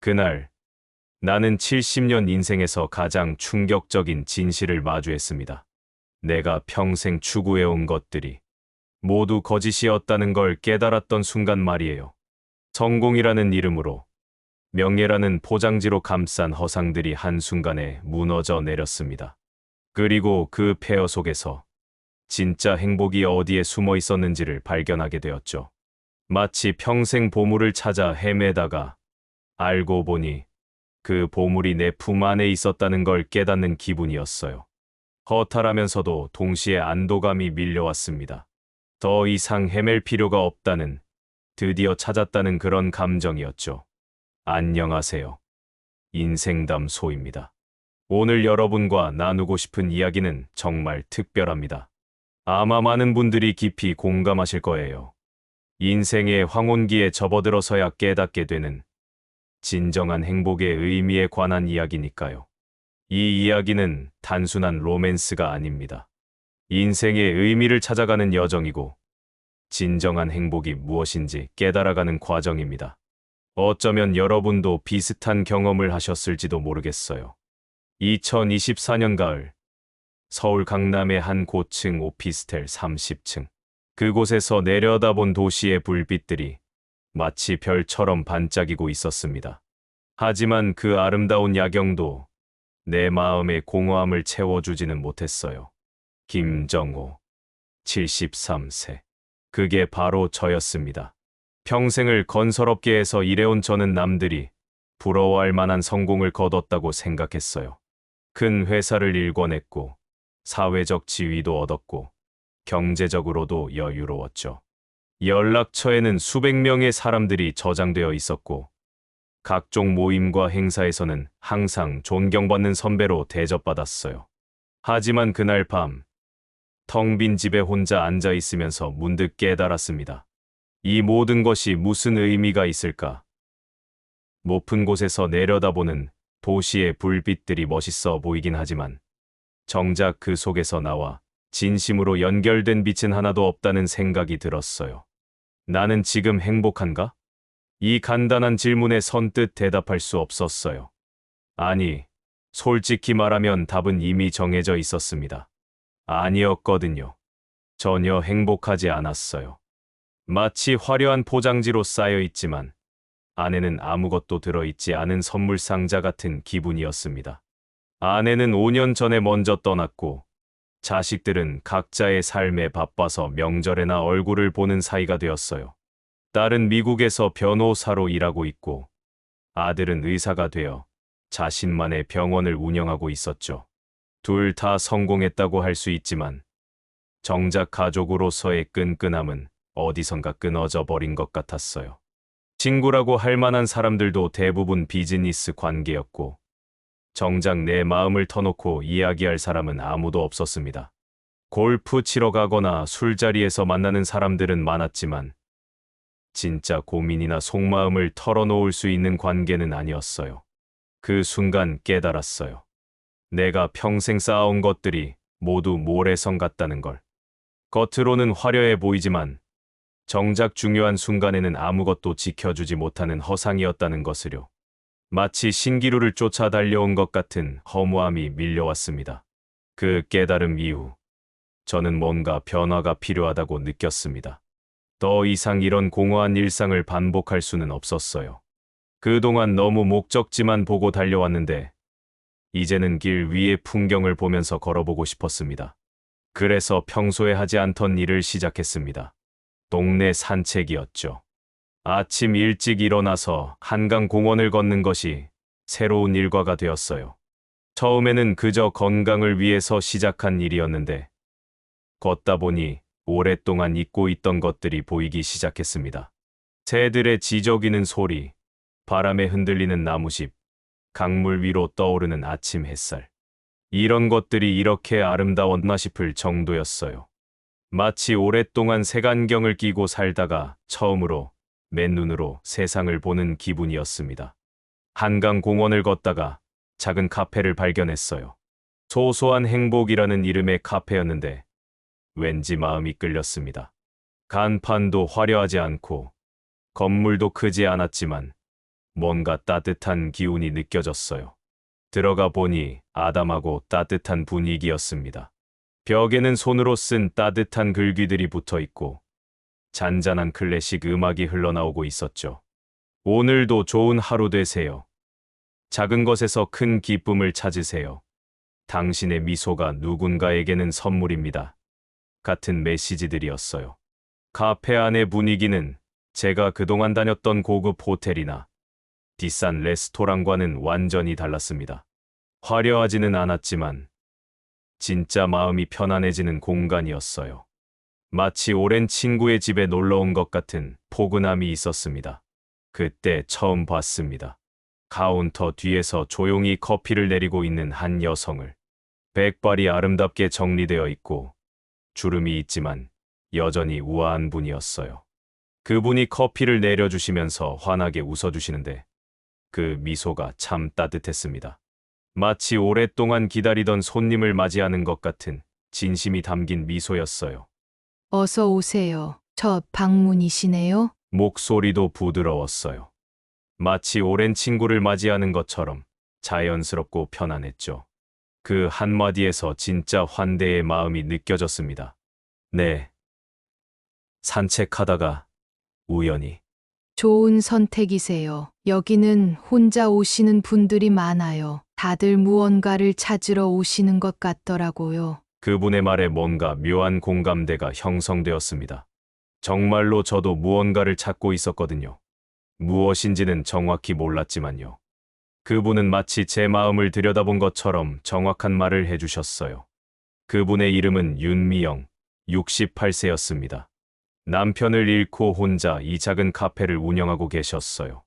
그날 나는 70년 인생에서 가장 충격적인 진실을 마주했습니다. 내가 평생 추구해온 것들이 모두 거짓이었다는 걸 깨달았던 순간 말이에요. 성공이라는 이름으로 명예라는 포장지로 감싼 허상들이 한순간에 무너져 내렸습니다. 그리고 그 폐허 속에서 진짜 행복이 어디에 숨어 있었는지를 발견하게 되었죠. 마치 평생 보물을 찾아 헤매다가 알고 보니 그 보물이 내 품 안에 있었다는 걸 깨닫는 기분이었어요. 허탈하면서도 동시에 안도감이 밀려왔습니다. 더 이상 헤맬 필요가 없다는, 드디어 찾았다는 그런 감정이었죠. 안녕하세요. 인생담소입니다. 오늘 여러분과 나누고 싶은 이야기는 정말 특별합니다. 아마 많은 분들이 깊이 공감하실 거예요. 인생의 황혼기에 접어들어서야 깨닫게 되는 진정한 행복의 의미에 관한 이야기니까요. 이 이야기는 단순한 로맨스가 아닙니다. 인생의 의미를 찾아가는 여정이고, 진정한 행복이 무엇인지 깨달아가는 과정입니다. 어쩌면 여러분도 비슷한 경험을 하셨을지도 모르겠어요. 2024년 가을, 서울 강남의 한 고층 오피스텔 30층. 그곳에서 내려다본 도시의 불빛들이 마치 별처럼 반짝이고 있었습니다. 하지만 그 아름다운 야경도 내 마음의 공허함을 채워주지는 못했어요. 김정호, 73세. 그게 바로 저였습니다. 평생을 건설업계에서 일해온 저는 남들이 부러워할 만한 성공을 거뒀다고 생각했어요. 큰 회사를 일궈냈고, 사회적 지위도 얻었고, 경제적으로도 여유로웠죠. 연락처에는 수백 명의 사람들이 저장되어 있었고, 각종 모임과 행사에서는 항상 존경받는 선배로 대접받았어요. 하지만 그날 밤, 텅 빈 집에 혼자 앉아 있으면서 문득 깨달았습니다. 이 모든 것이 무슨 의미가 있을까? 높은 곳에서 내려다보는 도시의 불빛들이 멋있어 보이긴 하지만, 정작 그 속에서 나와 진심으로 연결된 빛은 하나도 없다는 생각이 들었어요. 나는 지금 행복한가? 이 간단한 질문에 선뜻 대답할 수 없었어요. 아니, 솔직히 말하면 답은 이미 정해져 있었습니다. 아니었거든요. 전혀 행복하지 않았어요. 마치 화려한 포장지로 쌓여 있지만 안에는 아무것도 들어있지 않은 선물 상자 같은 기분이었습니다. 아내는 5년 전에 먼저 떠났고, 자식들은 각자의 삶에 바빠서 명절에나 얼굴을 보는 사이가 되었어요. 딸은 미국에서 변호사로 일하고 있고, 아들은 의사가 되어 자신만의 병원을 운영하고 있었죠. 둘 다 성공했다고 할 수 있지만, 정작 가족으로서의 끈끈함은 어디선가 끊어져 버린 것 같았어요. 친구라고 할 만한 사람들도 대부분 비즈니스 관계였고, 정작 내 마음을 터놓고 이야기할 사람은 아무도 없었습니다. 골프 치러 가거나 술자리에서 만나는 사람들은 많았지만, 진짜 고민이나 속마음을 털어놓을 수 있는 관계는 아니었어요. 그 순간 깨달았어요. 내가 평생 쌓아온 것들이 모두 모래성 같다는 걸. 겉으로는 화려해 보이지만 정작 중요한 순간에는 아무것도 지켜주지 못하는 허상이었다는 것을요. 마치 신기루를 쫓아 달려온 것 같은 허무함이 밀려왔습니다. 그 깨달음 이후 저는 뭔가 변화가 필요하다고 느꼈습니다. 더 이상 이런 공허한 일상을 반복할 수는 없었어요. 그동안 너무 목적지만 보고 달려왔는데 이제는 길 위의 풍경을 보면서 걸어보고 싶었습니다. 그래서 평소에 하지 않던 일을 시작했습니다. 동네 산책이었죠. 아침 일찍 일어나서 한강 공원을 걷는 것이 새로운 일과가 되었어요. 처음에는 그저 건강을 위해서 시작한 일이었는데 걷다 보니 오랫동안 잊고 있던 것들이 보이기 시작했습니다. 새들의 지저귀는 소리, 바람에 흔들리는 나무잎, 강물 위로 떠오르는 아침 햇살. 이런 것들이 이렇게 아름다웠나 싶을 정도였어요. 마치 오랫동안 색안경을 끼고 살다가 처음으로 맨눈으로 세상을 보는 기분이었습니다. 한강 공원을 걷다가 작은 카페를 발견했어요. 소소한 행복이라는 이름의 카페였는데 왠지 마음이 끌렸습니다. 간판도 화려하지 않고 건물도 크지 않았지만 뭔가 따뜻한 기운이 느껴졌어요. 들어가 보니 아담하고 따뜻한 분위기였습니다. 벽에는 손으로 쓴 따뜻한 글귀들이 붙어 있고 잔잔한 클래식 음악이 흘러나오고 있었죠. 오늘도 좋은 하루 되세요. 작은 것에서 큰 기쁨을 찾으세요. 당신의 미소가 누군가에게는 선물입니다. 같은 메시지들이었어요. 카페 안의 분위기는 제가 그동안 다녔던 고급 호텔이나 비싼 레스토랑과는 완전히 달랐습니다. 화려하지는 않았지만 진짜 마음이 편안해지는 공간이었어요. 마치 오랜 친구의 집에 놀러 온 것 같은 포근함이 있었습니다. 그때 처음 봤습니다. 카운터 뒤에서 조용히 커피를 내리고 있는 한 여성을. 백발이 아름답게 정리되어 있고 주름이 있지만 여전히 우아한 분이었어요. 그분이 커피를 내려주시면서 환하게 웃어주시는데 그 미소가 참 따뜻했습니다. 마치 오랫동안 기다리던 손님을 맞이하는 것 같은 진심이 담긴 미소였어요. 어서 오세요. 첫 방문이시네요. 목소리도 부드러웠어요. 마치 오랜 친구를 맞이하는 것처럼 자연스럽고 편안했죠. 그 한마디에서 진짜 환대의 마음이 느껴졌습니다. 네. 산책하다가 우연히. 좋은 선택이세요. 여기는 혼자 오시는 분들이 많아요. 다들 무언가를 찾으러 오시는 것 같더라고요. 그분의 말에 뭔가 묘한 공감대가 형성되었습니다. 정말로 저도 무언가를 찾고 있었거든요. 무엇인지는 정확히 몰랐지만요. 그분은 마치 제 마음을 들여다본 것처럼 정확한 말을 해주셨어요. 그분의 이름은 윤미영, 68세였습니다. 남편을 잃고 혼자 이 작은 카페를 운영하고 계셨어요.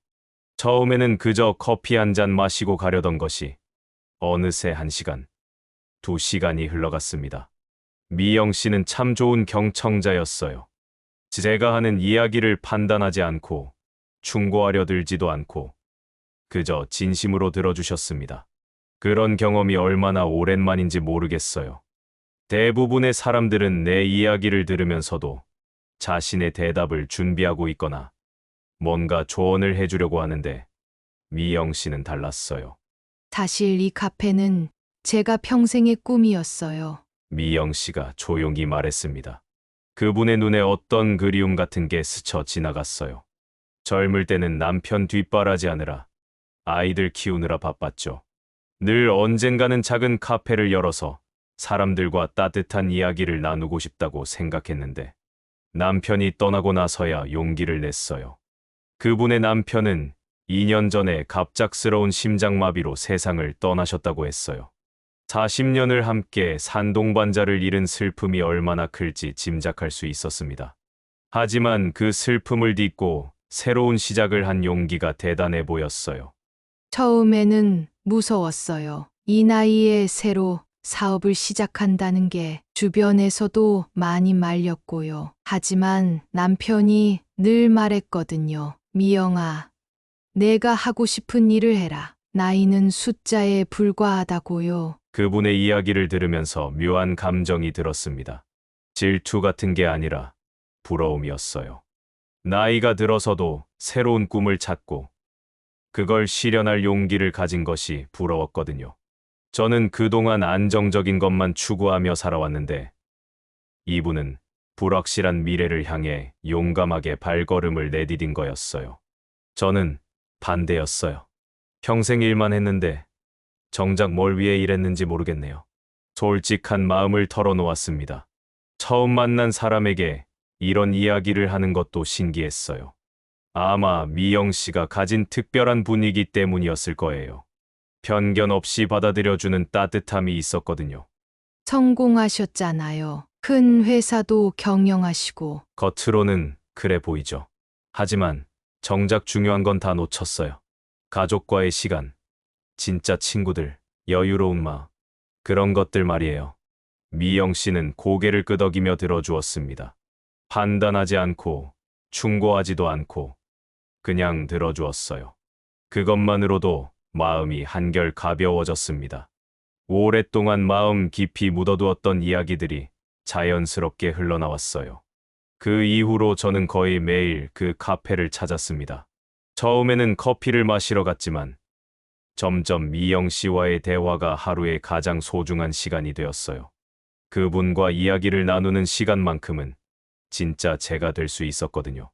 처음에는 그저 커피 한 잔 마시고 가려던 것이 어느새 1시간, 2시간이 흘러갔습니다. 미영 씨는 참 좋은 경청자였어요. 제가 하는 이야기를 판단하지 않고 충고하려 들지도 않고 그저 진심으로 들어주셨습니다. 그런 경험이 얼마나 오랜만인지 모르겠어요. 대부분의 사람들은 내 이야기를 들으면서도 자신의 대답을 준비하고 있거나 뭔가 조언을 해주려고 하는데 미영 씨는 달랐어요. 사실 이 카페는 제가 평생의 꿈이었어요. 미영 씨가 조용히 말했습니다. 그분의 눈에 어떤 그리움 같은 게 스쳐 지나갔어요. 젊을 때는 남편 뒷바라지 하느라 아이들 키우느라 바빴죠. 늘 언젠가는 작은 카페를 열어서 사람들과 따뜻한 이야기를 나누고 싶다고 생각했는데 남편이 떠나고 나서야 용기를 냈어요. 그분의 남편은 2년 전에 갑작스러운 심장마비로 세상을 떠나셨다고 했어요. 40년을 함께 산 동반자를 잃은 슬픔이 얼마나 클지 짐작할 수 있었습니다. 하지만 그 슬픔을 딛고 새로운 시작을 한 용기가 대단해 보였어요. 처음에는 무서웠어요. 이 나이에 새로 사업을 시작한다는 게 주변에서도 많이 말렸고요. 하지만 남편이 늘 말했거든요. 미영아, 내가 하고 싶은 일을 해라. 나이는 숫자에 불과하다고요. 그분의 이야기를 들으면서 묘한 감정이 들었습니다. 질투 같은 게 아니라 부러움이었어요. 나이가 들어서도 새로운 꿈을 찾고 그걸 실현할 용기를 가진 것이 부러웠거든요. 저는 그동안 안정적인 것만 추구하며 살아왔는데 이분은 불확실한 미래를 향해 용감하게 발걸음을 내디딘 거였어요. 저는 반대였어요. 평생 일만 했는데 정작 뭘 위해 일했는지 모르겠네요. 솔직한 마음을 털어놓았습니다. 처음 만난 사람에게 이런 이야기를 하는 것도 신기했어요. 아마 미영 씨가 가진 특별한 분위기 때문이었을 거예요. 편견 없이 받아들여주는 따뜻함이 있었거든요. 성공하셨잖아요. 큰 회사도 경영하시고. 겉으로는 그래 보이죠. 하지만 정작 중요한 건 다 놓쳤어요. 가족과의 시간, 진짜 친구들, 여유로운 마음, 그런 것들 말이에요. 미영 씨는 고개를 끄덕이며 들어주었습니다. 판단하지 않고 충고하지도 않고 그냥 들어주었어요. 그것만으로도 마음이 한결 가벼워졌습니다. 오랫동안 마음 깊이 묻어두었던 이야기들이 자연스럽게 흘러나왔어요. 그 이후로 저는 거의 매일 그 카페를 찾았습니다. 처음에는 커피를 마시러 갔지만 점점 미영 씨와의 대화가 하루의 가장 소중한 시간이 되었어요. 그분과 이야기를 나누는 시간만큼은 진짜 제가 될 수 있었거든요.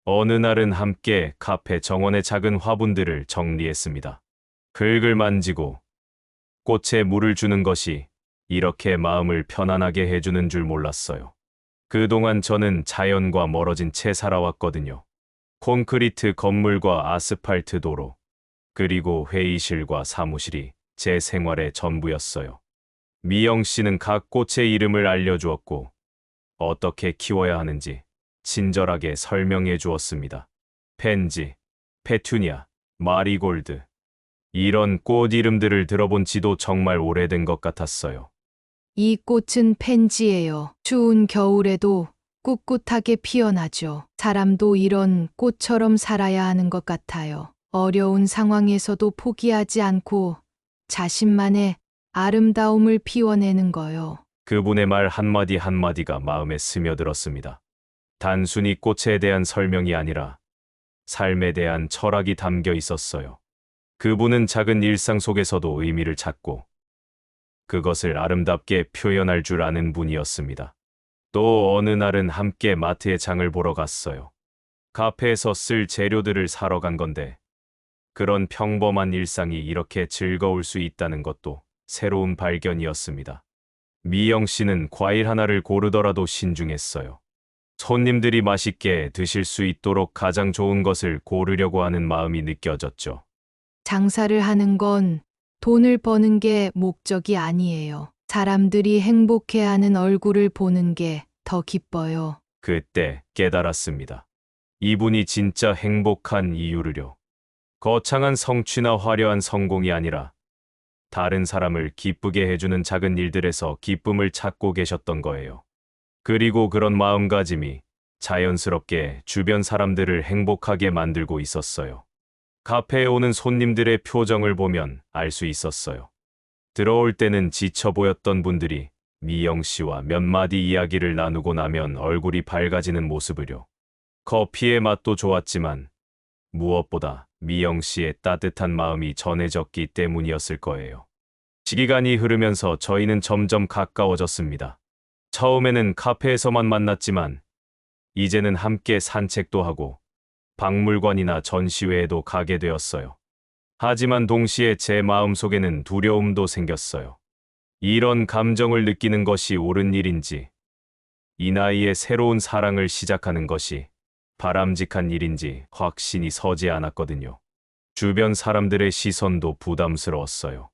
어느 날은 함께 카페 정원의 작은 화분들을 정리했습니다. 흙을 만지고 꽃에 물을 주는 것이 이렇게 마음을 편안하게 해주는 줄 몰랐어요. 그동안 저는 자연과 멀어진 채 살아왔거든요. 콘크리트 건물과 아스팔트 도로, 그리고 회의실과 사무실이 제 생활의 전부였어요. 미영 씨는 각 꽃의 이름을 알려주었고, 어떻게 키워야 하는지 친절하게 설명해 주었습니다. 펜지, 페투니아, 마리골드. 이런 꽃 이름들을 들어본 지도 정말 오래된 것 같았어요. 이 꽃은 펜지예요. 추운 겨울에도 꿋꿋하게 피어나죠. 사람도 이런 꽃처럼 살아야 하는 것 같아요. 어려운 상황에서도 포기하지 않고 자신만의 아름다움을 피워내는 거요. 그분의 말 한마디 한마디가 마음에 스며들었습니다. 단순히 꽃에 대한 설명이 아니라 삶에 대한 철학이 담겨 있었어요. 그분은 작은 일상 속에서도 의미를 찾고 그것을 아름답게 표현할 줄 아는 분이었습니다. 또 어느 날은 함께 마트에 장을 보러 갔어요. 카페에서 쓸 재료들을 사러 간 건데 그런 평범한 일상이 이렇게 즐거울 수 있다는 것도 새로운 발견이었습니다. 미영 씨는 과일 하나를 고르더라도 신중했어요. 손님들이 맛있게 드실 수 있도록 가장 좋은 것을 고르려고 하는 마음이 느껴졌죠. 장사를 하는 건 돈을 버는 게 목적이 아니에요. 사람들이 행복해하는 얼굴을 보는 게 더 기뻐요. 그때 깨달았습니다. 이분이 진짜 행복한 이유를요. 거창한 성취나 화려한 성공이 아니라 다른 사람을 기쁘게 해주는 작은 일들에서 기쁨을 찾고 계셨던 거예요. 그리고 그런 마음가짐이 자연스럽게 주변 사람들을 행복하게 만들고 있었어요. 카페에 오는 손님들의 표정을 보면 알 수 있었어요. 들어올 때는 지쳐 보였던 분들이 미영 씨와 몇 마디 이야기를 나누고 나면 얼굴이 밝아지는 모습을요. 커피의 맛도 좋았지만 무엇보다 미영 씨의 따뜻한 마음이 전해졌기 때문이었을 거예요. 시간이 흐르면서 저희는 점점 가까워졌습니다. 처음에는 카페에서만 만났지만 이제는 함께 산책도 하고 박물관이나 전시회에도 가게 되었어요. 하지만 동시에 제 마음속에는 두려움도 생겼어요. 이런 감정을 느끼는 것이 옳은 일인지, 이 나이에 새로운 사랑을 시작하는 것이 바람직한 일인지 확신이 서지 않았거든요. 주변 사람들의 시선도 부담스러웠어요.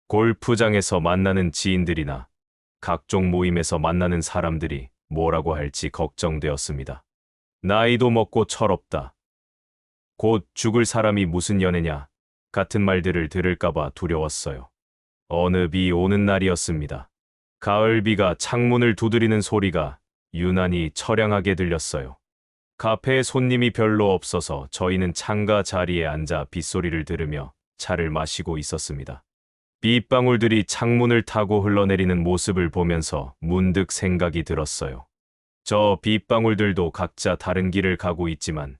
골프장에서 만나는 지인들이나 각종 모임에서 만나는 사람들이 뭐라고 할지 걱정되었습니다. 나이도 먹고 철없다. 곧 죽을 사람이 무슨 연애냐 같은 말들을 들을까봐 두려웠어요. 어느 비 오는 날이었습니다. 가을비가 창문을 두드리는 소리가 유난히 처량하게 들렸어요. 카페에 손님이 별로 없어서 저희는 창가 자리에 앉아 빗소리를 들으며 차를 마시고 있었습니다. 빗방울들이 창문을 타고 흘러내리는 모습을 보면서 문득 생각이 들었어요. 저 빗방울들도 각자 다른 길을 가고 있지만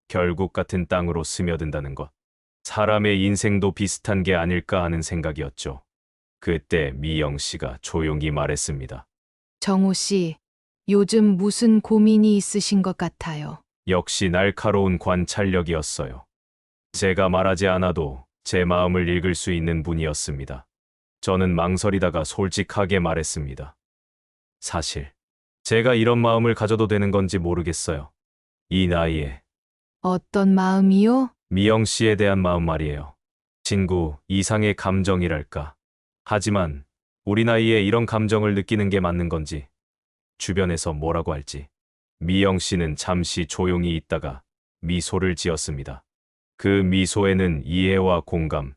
결국 같은 땅으로 스며든다는 것. 사람의 인생도 비슷한 게 아닐까 하는 생각이었죠. 그때 미영 씨가 조용히 말했습니다. 정호 씨, 요즘 무슨 고민이 있으신 것 같아요. 역시 날카로운 관찰력이었어요. 제가 말하지 않아도 제 마음을 읽을 수 있는 분이었습니다. 저는 망설이다가 솔직하게 말했습니다. 사실 제가 이런 마음을 가져도 되는 건지 모르겠어요. 이 나이에. 어떤 마음이요? 미영 씨에 대한 마음 말이에요. 친구 이상의 감정이랄까. 하지만 우리 나이에 이런 감정을 느끼는 게 맞는 건지, 주변에서 뭐라고 할지. 미영 씨는 잠시 조용히 있다가 미소를 지었습니다. 그 미소에는 이해와 공감,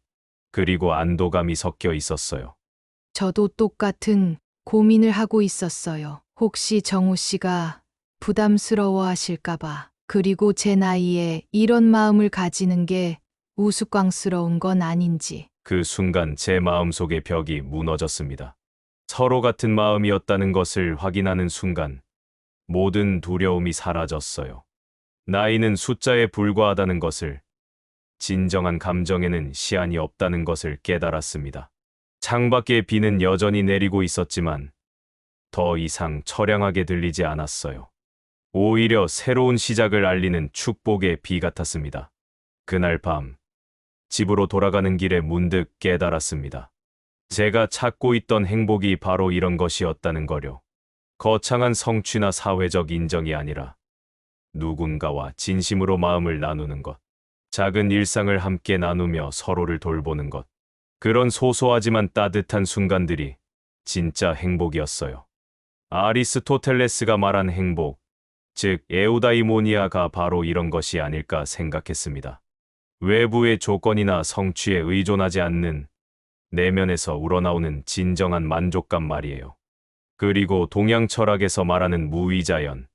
그리고 안도감이 섞여 있었어요. 저도 똑같은 고민을 하고 있었어요. 혹시 정호 씨가 부담스러워 하실까봐. 그리고 제 나이에 이런 마음을 가지는 게 우스꽝스러운 건 아닌지. 그 순간 제 마음속의 벽이 무너졌습니다. 서로 같은 마음이었다는 것을 확인하는 순간 모든 두려움이 사라졌어요. 나이는 숫자에 불과하다는 것을 진정한 감정에는 시한이 없다는 것을 깨달았습니다. 창밖에 비는 여전히 내리고 있었지만 더 이상 처량하게 들리지 않았어요. 오히려 새로운 시작을 알리는 축복의 비 같았습니다. 그날 밤, 집으로 돌아가는 길에 문득 깨달았습니다. 제가 찾고 있던 행복이 바로 이런 것이었다는 거요. 거창한 성취나 사회적 인정이 아니라 누군가와 진심으로 마음을 나누는 것, 작은 일상을 함께 나누며 서로를 돌보는 것, 그런 소소하지만 따뜻한 순간들이 진짜 행복이었어요. 아리스토텔레스가 말한 행복, 즉 에우다이모니아가 바로 이런 것이 아닐까 생각했습니다. 외부의 조건이나 성취에 의존하지 않는 내면에서 우러나오는 진정한 만족감 말이에요. 그리고 동양 철학에서 말하는 무위자연,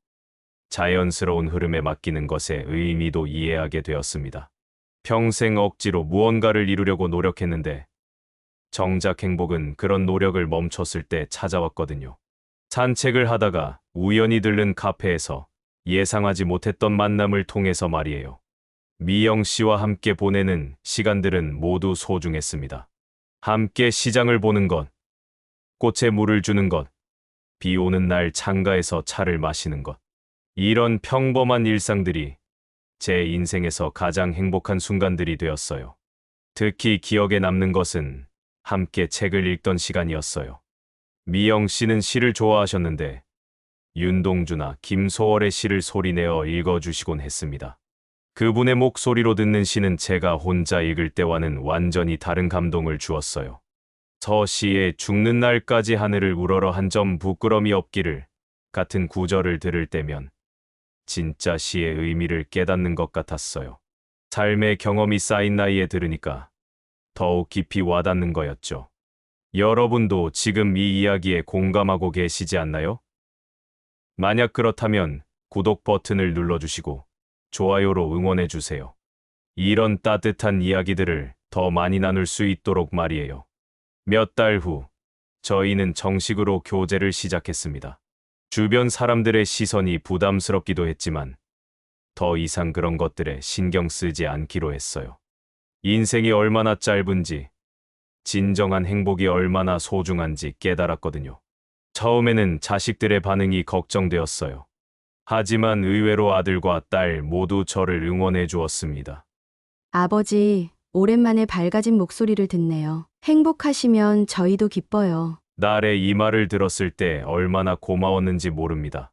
자연스러운 흐름에 맡기는 것의 의미도 이해하게 되었습니다. 평생 억지로 무언가를 이루려고 노력했는데 정작 행복은 그런 노력을 멈췄을 때 찾아왔거든요. 산책을 하다가 우연히 들른 카페에서 예상하지 못했던 만남을 통해서 말이에요. 미영 씨와 함께 보내는 시간들은 모두 소중했습니다. 함께 시장을 보는 것, 꽃에 물을 주는 것, 비 오는 날 창가에서 차를 마시는 것. 이런 평범한 일상들이 제 인생에서 가장 행복한 순간들이 되었어요. 특히 기억에 남는 것은 함께 책을 읽던 시간이었어요. 미영 씨는 시를 좋아하셨는데 윤동주나 김소월의 시를 소리내어 읽어주시곤 했습니다. 그분의 목소리로 듣는 시는 제가 혼자 읽을 때와는 완전히 다른 감동을 주었어요. 저 시의 죽는 날까지 하늘을 우러러 한 점 부끄럼이 없기를 같은 구절을 들을 때면 진짜 시의 의미를 깨닫는 것 같았어요. 삶의 경험이 쌓인 나이에 들으니까 더욱 깊이 와닿는 거였죠. 여러분도 지금 이 이야기에 공감하고 계시지 않나요? 만약 그렇다면 구독 버튼을 눌러주시고 좋아요로 응원해주세요. 이런 따뜻한 이야기들을 더 많이 나눌 수 있도록 말이에요. 몇 달 후, 저희는 정식으로 교제를 시작했습니다. 주변 사람들의 시선이 부담스럽기도 했지만 더 이상 그런 것들에 신경 쓰지 않기로 했어요. 인생이 얼마나 짧은지, 진정한 행복이 얼마나 소중한지 깨달았거든요. 처음에는 자식들의 반응이 걱정되었어요. 하지만 의외로 아들과 딸 모두 저를 응원해 주었습니다. 아버지, 오랜만에 밝아진 목소리를 듣네요. 행복하시면 저희도 기뻐요. 딸의 이 말을 들었을 때 얼마나 고마웠는지 모릅니다.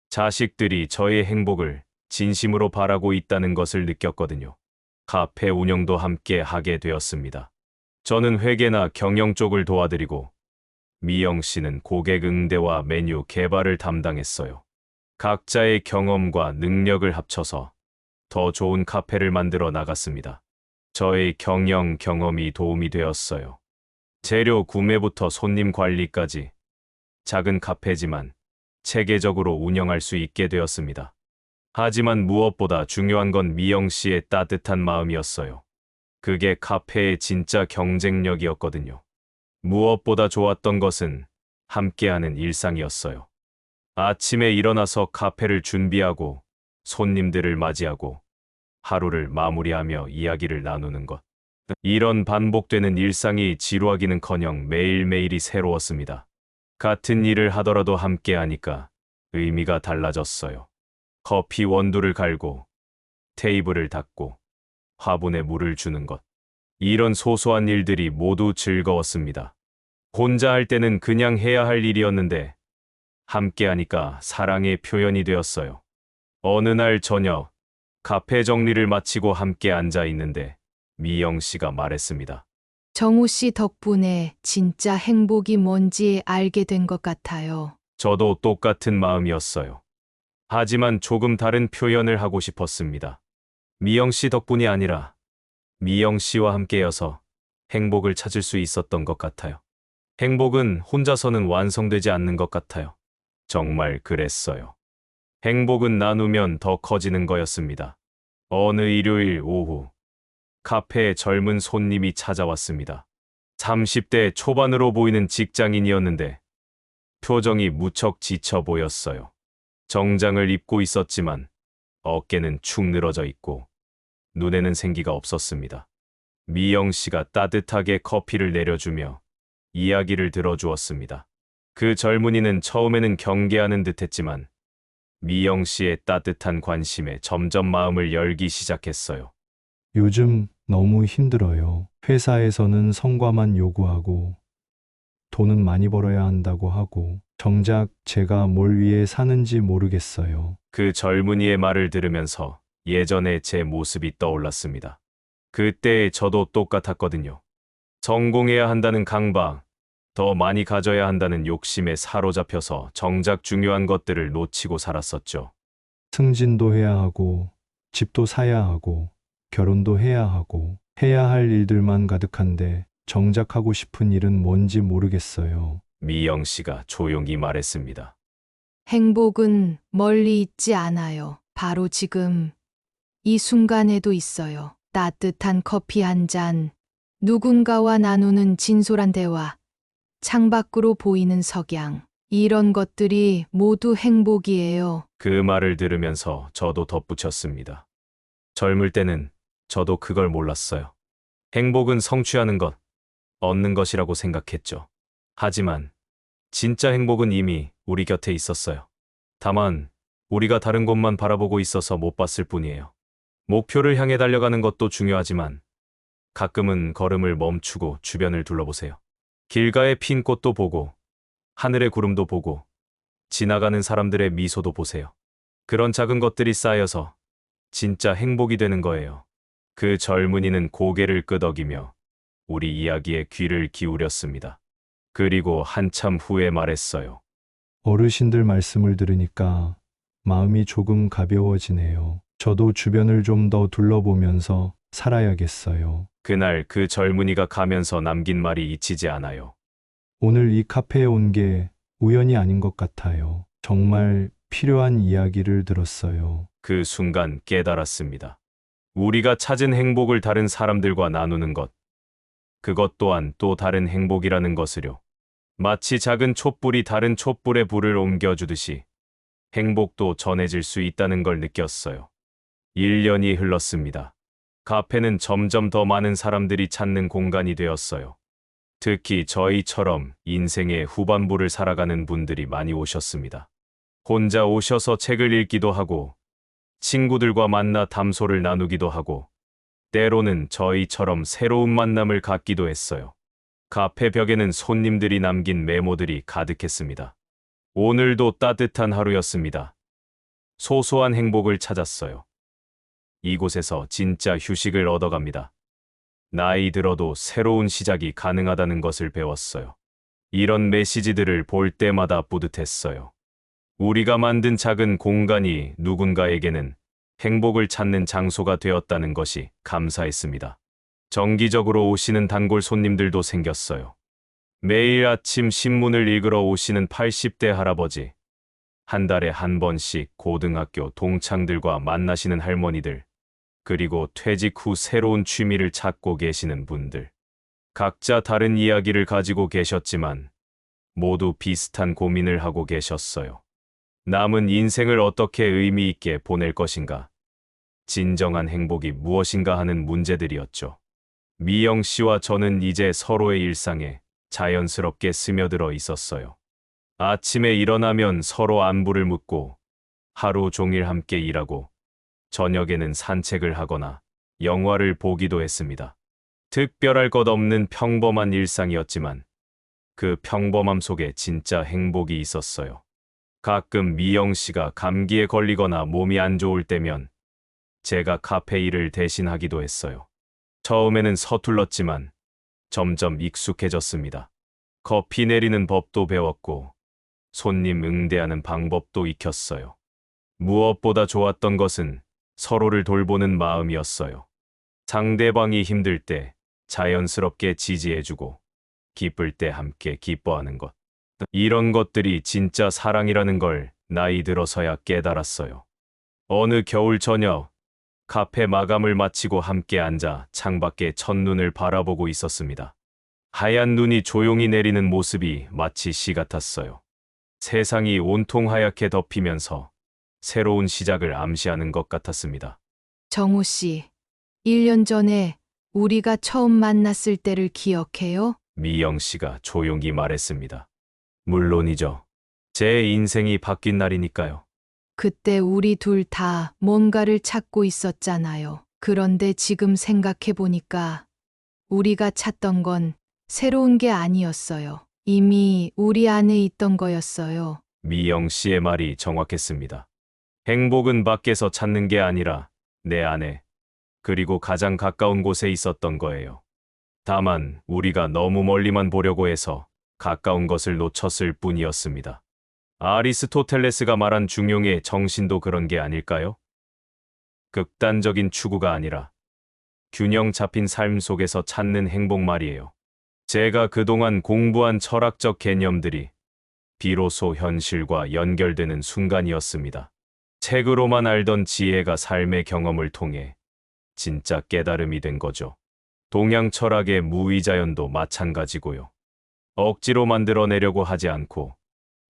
자식들이 저의 행복을 진심으로 바라고 있다는 것을 느꼈거든요. 카페 운영도 함께 하게 되었습니다. 저는 회계나 경영 쪽을 도와드리고 미영 씨는 고객 응대와 메뉴 개발을 담당했어요. 각자의 경험과 능력을 합쳐서 더 좋은 카페를 만들어 나갔습니다. 저의 경영 경험이 도움이 되었어요. 재료 구매부터 손님 관리까지 작은 카페지만 체계적으로 운영할 수 있게 되었습니다. 하지만 무엇보다 중요한 건 미영 씨의 따뜻한 마음이었어요. 그게 카페의 진짜 경쟁력이었거든요. 무엇보다 좋았던 것은 함께하는 일상이었어요. 아침에 일어나서 카페를 준비하고 손님들을 맞이하고 하루를 마무리하며 이야기를 나누는 것. 이런 반복되는 일상이 지루하기는커녕 매일매일이 새로웠습니다. 같은 일을 하더라도 함께하니까 의미가 달라졌어요. 커피 원두를 갈고 테이블을 닦고 화분에 물을 주는 것. 이런 소소한 일들이 모두 즐거웠습니다. 혼자 할 때는 그냥 해야 할 일이었는데 함께하니까 사랑의 표현이 되었어요. 어느 날 저녁 카페 정리를 마치고 함께 앉아 있는데 미영 씨가 말했습니다. 정우 씨 덕분에 진짜 행복이 뭔지 알게 된 것 같아요. 저도 똑같은 마음이었어요. 하지만 조금 다른 표현을 하고 싶었습니다. 미영 씨 덕분이 아니라 미영 씨와 함께여서 행복을 찾을 수 있었던 것 같아요. 행복은 혼자서는 완성되지 않는 것 같아요. 정말 그랬어요. 행복은 나누면 더 커지는 거였습니다. 어느 일요일 오후, 카페에 젊은 손님이 찾아왔습니다. 30대 초반으로 보이는 직장인이었는데 표정이 무척 지쳐 보였어요. 정장을 입고 있었지만 어깨는 축 늘어져 있고 눈에는 생기가 없었습니다. 미영 씨가 따뜻하게 커피를 내려주며 이야기를 들어주었습니다. 그 젊은이는 처음에는 경계하는 듯했지만 미영 씨의 따뜻한 관심에 점점 마음을 열기 시작했어요. 요즘 너무 힘들어요. 회사에서는 성과만 요구하고 돈은 많이 벌어야 한다고 하고 정작 제가 뭘 위해 사는지 모르겠어요. 그 젊은이의 말을 들으면서 예전의 제 모습이 떠올랐습니다. 그때의 저도 똑같았거든요. 성공해야 한다는 강박, 더 많이 가져야 한다는 욕심에 사로잡혀서 정작 중요한 것들을 놓치고 살았었죠. 승진도 해야 하고 집도 사야 하고 결혼도 해야 하고 해야 할 일들만 가득한데 정작 하고 싶은 일은 뭔지 모르겠어요. 미영 씨가 조용히 말했습니다. 행복은 멀리 있지 않아요. 바로 지금, 이 순간에도 있어요. 따뜻한 커피 한 잔, 누군가와 나누는 진솔한 대화, 창밖으로 보이는 석양. 이런 것들이 모두 행복이에요. 그 말을 들으면서 저도 덧붙였습니다. 젊을 때는 저도 그걸 몰랐어요. 행복은 성취하는 것, 얻는 것이라고 생각했죠. 하지만 진짜 행복은 이미 우리 곁에 있었어요. 다만 우리가 다른 곳만 바라보고 있어서 못 봤을 뿐이에요. 목표를 향해 달려가는 것도 중요하지만 가끔은 걸음을 멈추고 주변을 둘러보세요. 길가에 핀 꽃도 보고 하늘의 구름도 보고 지나가는 사람들의 미소도 보세요. 그런 작은 것들이 쌓여서 진짜 행복이 되는 거예요. 그 젊은이는 고개를 끄덕이며 우리 이야기에 귀를 기울였습니다. 그리고 한참 후에 말했어요. 어르신들 말씀을 들으니까 마음이 조금 가벼워지네요. 저도 주변을 좀 더 둘러보면서 살아야겠어요. 그날 그 젊은이가 가면서 남긴 말이 잊히지 않아요. 오늘 이 카페에 온 게 우연이 아닌 것 같아요. 정말 필요한 이야기를 들었어요. 그 순간 깨달았습니다. 우리가 찾은 행복을 다른 사람들과 나누는 것, 그것 또한 또 다른 행복이라는 것을요. 마치 작은 촛불이 다른 촛불에 불을 옮겨주듯이 행복도 전해질 수 있다는 걸 느꼈어요. 1년이 흘렀습니다. 카페는 점점 더 많은 사람들이 찾는 공간이 되었어요. 특히 저희처럼 인생의 후반부를 살아가는 분들이 많이 오셨습니다. 혼자 오셔서 책을 읽기도 하고, 친구들과 만나 담소를 나누기도 하고, 때로는 저희처럼 새로운 만남을 갖기도 했어요. 카페 벽에는 손님들이 남긴 메모들이 가득했습니다. 오늘도 따뜻한 하루였습니다. 소소한 행복을 찾았어요. 이곳에서 진짜 휴식을 얻어갑니다. 나이 들어도 새로운 시작이 가능하다는 것을 배웠어요. 이런 메시지들을 볼 때마다 뿌듯했어요. 우리가 만든 작은 공간이 누군가에게는 행복을 찾는 장소가 되었다는 것이 감사했습니다. 정기적으로 오시는 단골 손님들도 생겼어요. 매일 아침 신문을 읽으러 오시는 80대 할아버지, 한 달에 한 번씩 고등학교 동창들과 만나시는 할머니들, 그리고 퇴직 후 새로운 취미를 찾고 계시는 분들. 각자 다른 이야기를 가지고 계셨지만 모두 비슷한 고민을 하고 계셨어요. 남은 인생을 어떻게 의미 있게 보낼 것인가? 진정한 행복이 무엇인가 하는 문제들이었죠. 미영 씨와 저는 이제 서로의 일상에 자연스럽게 스며들어 있었어요. 아침에 일어나면 서로 안부를 묻고 하루 종일 함께 일하고 저녁에는 산책을 하거나 영화를 보기도 했습니다. 특별할 것 없는 평범한 일상이었지만 그 평범함 속에 진짜 행복이 있었어요. 가끔 미영 씨가 감기에 걸리거나 몸이 안 좋을 때면 제가 카페 일을 대신하기도 했어요. 처음에는 서툴렀지만 점점 익숙해졌습니다. 커피 내리는 법도 배웠고 손님 응대하는 방법도 익혔어요. 무엇보다 좋았던 것은 서로를 돌보는 마음이었어요. 상대방이 힘들 때 자연스럽게 지지해주고 기쁠 때 함께 기뻐하는 것. 이런 것들이 진짜 사랑이라는 걸 나이 들어서야 깨달았어요. 어느 겨울 저녁, 카페 마감을 마치고 함께 앉아 창밖에 첫눈을 바라보고 있었습니다. 하얀 눈이 조용히 내리는 모습이 마치 시 같았어요. 세상이 온통 하얗게 덮이면서 새로운 시작을 암시하는 것 같았습니다. 정우 씨, 1년 전에 우리가 처음 만났을 때를 기억해요? 미영 씨가 조용히 말했습니다. 물론이죠. 제 인생이 바뀐 날이니까요. 그때 우리 둘 다 뭔가를 찾고 있었잖아요. 그런데 지금 생각해 보니까 우리가 찾던 건 새로운 게 아니었어요. 이미 우리 안에 있던 거였어요. 미영 씨의 말이 정확했습니다. 행복은 밖에서 찾는 게 아니라 내 안에, 그리고 가장 가까운 곳에 있었던 거예요. 다만 우리가 너무 멀리만 보려고 해서 가까운 것을 놓쳤을 뿐이었습니다. 아리스토텔레스가 말한 중용의 정신도 그런 게 아닐까요? 극단적인 추구가 아니라 균형 잡힌 삶 속에서 찾는 행복 말이에요. 제가 그동안 공부한 철학적 개념들이 비로소 현실과 연결되는 순간이었습니다. 책으로만 알던 지혜가 삶의 경험을 통해 진짜 깨달음이 된 거죠. 동양 철학의 무의자연도 마찬가지고요. 억지로 만들어내려고 하지 않고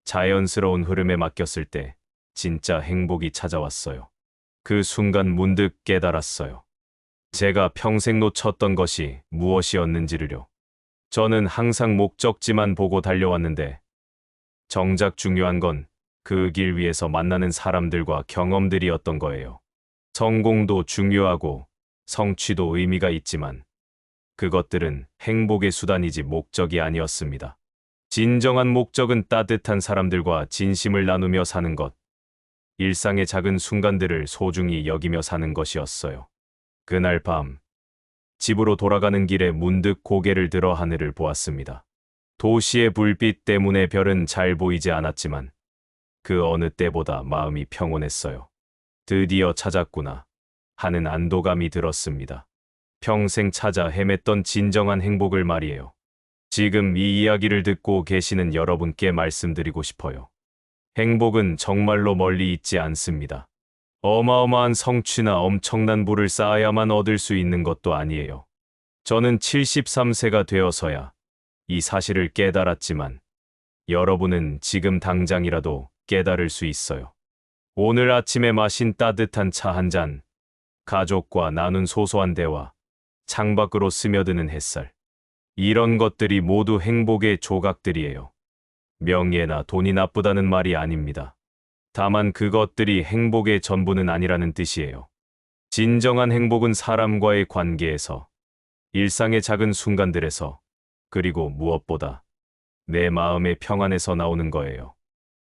자연스러운 흐름에 맡겼을 때 진짜 행복이 찾아왔어요. 그 순간 문득 깨달았어요. 제가 평생 놓쳤던 것이 무엇이었는지를요. 저는 항상 목적지만 보고 달려왔는데 정작 중요한 건 그 길 위에서 만나는 사람들과 경험들이었던 거예요. 성공도 중요하고 성취도 의미가 있지만 그것들은 행복의 수단이지 목적이 아니었습니다. 진정한 목적은 따뜻한 사람들과 진심을 나누며 사는 것, 일상의 작은 순간들을 소중히 여기며 사는 것이었어요. 그날 밤, 집으로 돌아가는 길에 문득 고개를 들어 하늘을 보았습니다. 도시의 불빛 때문에 별은 잘 보이지 않았지만 그 어느 때보다 마음이 평온했어요. 드디어 찾았구나 하는 안도감이 들었습니다. 평생 찾아 헤맸던 진정한 행복을 말이에요. 지금 이 이야기를 듣고 계시는 여러분께 말씀드리고 싶어요. 행복은 정말로 멀리 있지 않습니다. 어마어마한 성취나 엄청난 부를 쌓아야만 얻을 수 있는 것도 아니에요. 저는 73세가 되어서야 이 사실을 깨달았지만 여러분은 지금 당장이라도 깨달을 수 있어요. 오늘 아침에 마신 따뜻한 차 한 잔, 가족과 나눈 소소한 대화, 창밖으로 스며드는 햇살. 이런 것들이 모두 행복의 조각들이에요. 명예나 돈이 나쁘다는 말이 아닙니다. 다만 그것들이 행복의 전부는 아니라는 뜻이에요. 진정한 행복은 사람과의 관계에서, 일상의 작은 순간들에서, 그리고 무엇보다 내 마음의 평안에서 나오는 거예요.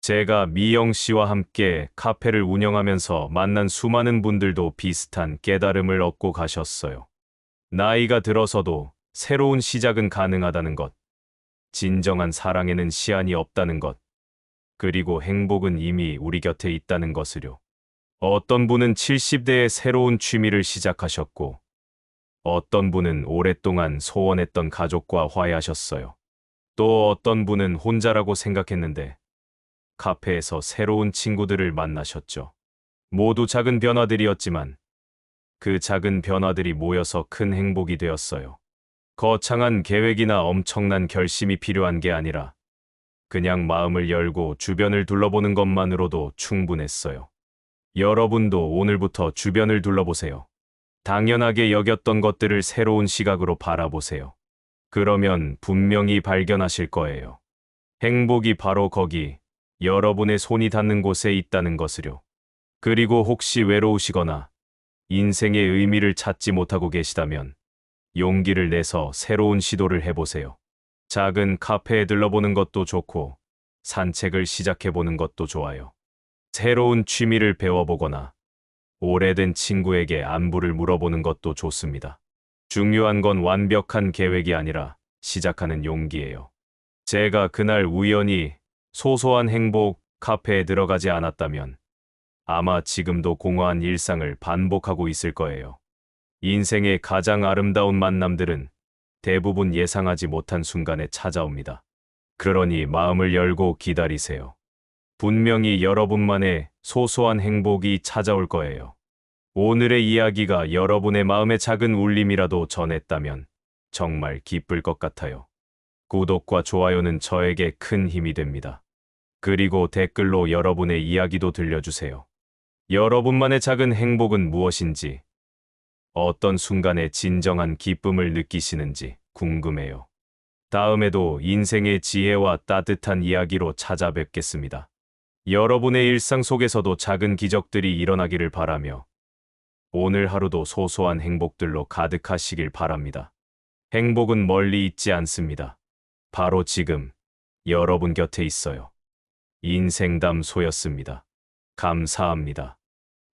제가 미영 씨와 함께 카페를 운영하면서 만난 수많은 분들도 비슷한 깨달음을 얻고 가셨어요. 나이가 들어서도 새로운 시작은 가능하다는 것, 진정한 사랑에는 시한이 없다는 것, 그리고 행복은 이미 우리 곁에 있다는 것을요. 어떤 분은 70대에 새로운 취미를 시작하셨고, 어떤 분은 오랫동안 소원했던 가족과 화해하셨어요. 또 어떤 분은 혼자라고 생각했는데 카페에서 새로운 친구들을 만나셨죠. 모두 작은 변화들이었지만 그 작은 변화들이 모여서 큰 행복이 되었어요. 거창한 계획이나 엄청난 결심이 필요한 게 아니라 그냥 마음을 열고 주변을 둘러보는 것만으로도 충분했어요. 여러분도 오늘부터 주변을 둘러보세요. 당연하게 여겼던 것들을 새로운 시각으로 바라보세요. 그러면 분명히 발견하실 거예요. 행복이 바로 거기, 여러분의 손이 닿는 곳에 있다는 것을요. 그리고 혹시 외로우시거나 인생의 의미를 찾지 못하고 계시다면 용기를 내서 새로운 시도를 해보세요. 작은 카페에 들러보는 것도 좋고 산책을 시작해보는 것도 좋아요. 새로운 취미를 배워보거나 오래된 친구에게 안부를 물어보는 것도 좋습니다. 중요한 건 완벽한 계획이 아니라 시작하는 용기예요. 제가 그날 우연히 소소한 행복 카페에 들어가지 않았다면 아마 지금도 공허한 일상을 반복하고 있을 거예요. 인생의 가장 아름다운 만남들은 대부분 예상하지 못한 순간에 찾아옵니다. 그러니 마음을 열고 기다리세요. 분명히 여러분만의 소소한 행복이 찾아올 거예요. 오늘의 이야기가 여러분의 마음에 작은 울림이라도 전했다면 정말 기쁠 것 같아요. 구독과 좋아요는 저에게 큰 힘이 됩니다. 그리고 댓글로 여러분의 이야기도 들려주세요. 여러분만의 작은 행복은 무엇인지, 어떤 순간에 진정한 기쁨을 느끼시는지 궁금해요. 다음에도 인생의 지혜와 따뜻한 이야기로 찾아뵙겠습니다. 여러분의 일상 속에서도 작은 기적들이 일어나기를 바라며 오늘 하루도 소소한 행복들로 가득하시길 바랍니다. 행복은 멀리 있지 않습니다. 바로 지금 여러분 곁에 있어요. 인생담소였습니다. 감사합니다.